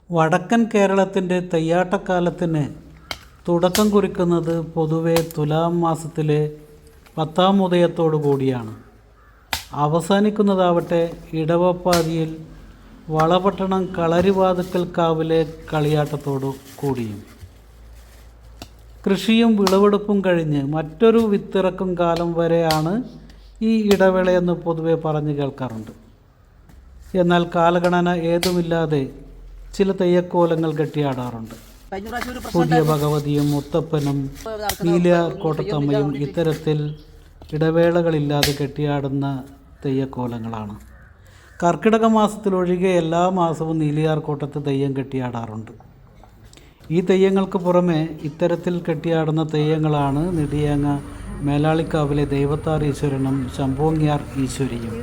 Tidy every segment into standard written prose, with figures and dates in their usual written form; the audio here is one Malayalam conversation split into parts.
വടക്കൻ കേരളത്തിൻ്റെ തെയ്യാട്ടക്കാലത്തിന് തുടക്കം കുറിക്കുന്നത് പൊതുവെ തുലാം മാസത്തിലെ 10-ാം ഉദയത്തോടു കൂടിയാണ്. അവസാനിക്കുന്നതാവട്ടെ ഇടവപ്പാതിയിൽ വളപട്ടണം കളരിവാതുക്കൽ കാവിലെ കളിയാട്ടത്തോടു കൂടിയും. കൃഷിയും വിളവെടുപ്പും കഴിഞ്ഞ് മറ്റൊരു വിത്തിറക്കും കാലം വരെയാണ് ഈ ഇടവേളയെന്ന് പൊതുവെ പറഞ്ഞു കേൾക്കാറുണ്ട്. എന്നാൽ കാലഗണന ഏതുമില്ലാതെ ചില തെയ്യക്കോലങ്ങൾ കെട്ടിയാടാറുണ്ട്. പുതിയ ഭഗവതിയും മുത്തപ്പനും നീലിയാർ കോട്ടത്തമ്മയും ഇത്തരത്തിൽ ഇടവേളകളില്ലാതെ കെട്ടിയാടുന്ന തെയ്യക്കോലങ്ങളാണ്. കർക്കിടക മാസത്തിലൊഴികെ എല്ലാ മാസവും നീലിയാർ കോട്ടത്ത് തെയ്യം കെട്ടിയാടാറുണ്ട്. ഈ തെയ്യങ്ങൾക്ക് പുറമെ ഇത്തരത്തിൽ കെട്ടിയാടുന്ന തെയ്യങ്ങളാണ് നെടിയാങ്ങ മേലാളിക്കാവിലെ ദൈവത്താർ ഈശ്വരനും ശംഭോങ്യാർ ഈശ്വരിയും.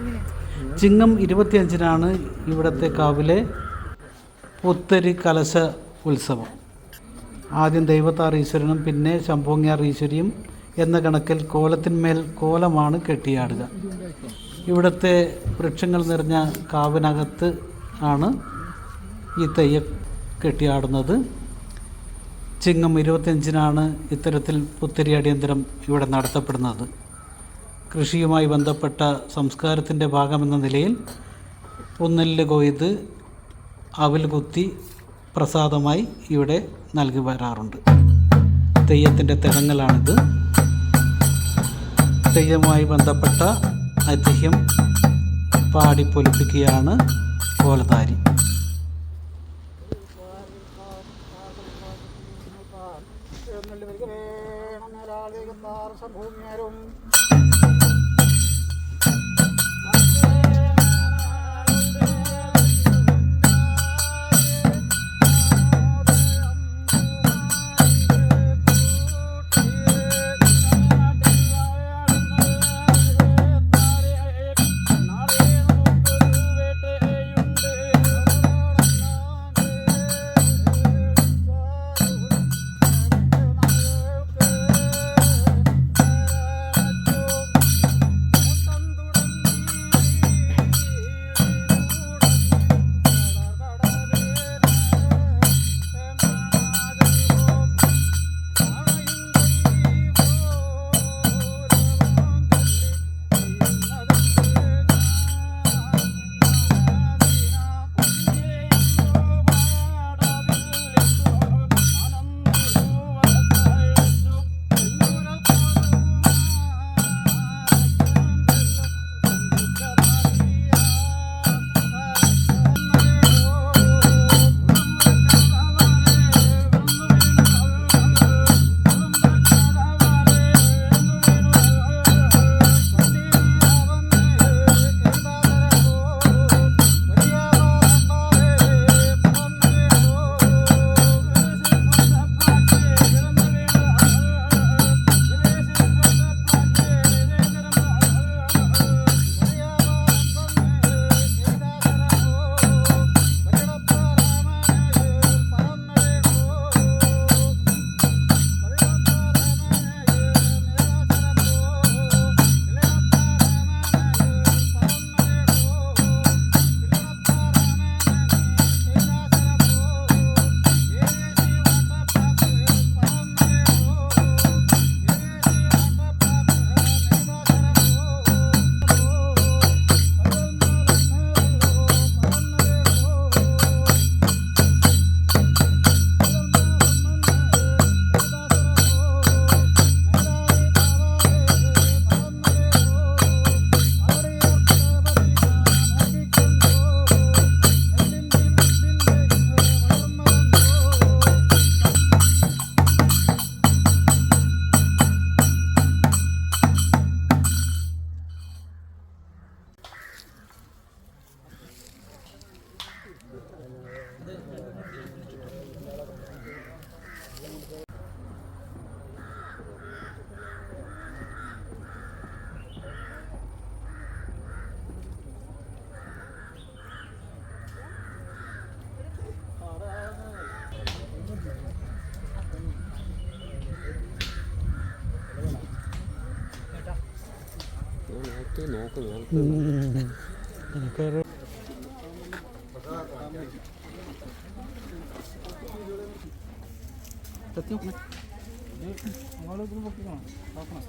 ചിങ്ങം 25-നാണ് ഇവിടുത്തെ കാവിലെ പുത്തരി കലശ ഉത്സവം. ആദ്യം ദൈവത്താർ ഈശ്വരനും പിന്നെ ശംഭോങ്യാർ ഈശ്വരിയും എന്ന കണക്കിൽ കോലത്തിന്മേൽ കോലമാണ് കെട്ടിയാടുക. ഇവിടുത്തെ വൃക്ഷങ്ങൾ നിറഞ്ഞ കാവിനകത്ത് ആണ് ഈ തെയ്യം കെട്ടിയാടുന്നത്. ചിങ്ങം 25-നാണ് ഇത്തരത്തിൽ പുത്തരി അടിയന്തരം ഇവിടെ നടത്തപ്പെടുന്നത്. കൃഷിയുമായി ബന്ധപ്പെട്ട സംസ്കാരത്തിൻ്റെ ഭാഗമെന്ന നിലയിൽ പുന്നെല്ല് കൊയ്ത് അവൽ കുത്തി പ്രസാദമായി ഇവിടെ നൽകി വരാറുണ്ട്. തെയ്യത്തിൻ്റെ തിടങ്ങലാണിത്. തെയ്യവുമായി ബന്ധപ്പെട്ട ഐതിഹ്യം പാടിപ്പൊലിപ്പിക്കുകയാണ് കോലധാരി. സത്യം അങ്ങോട്ട് നോക്കണം നോക്കണം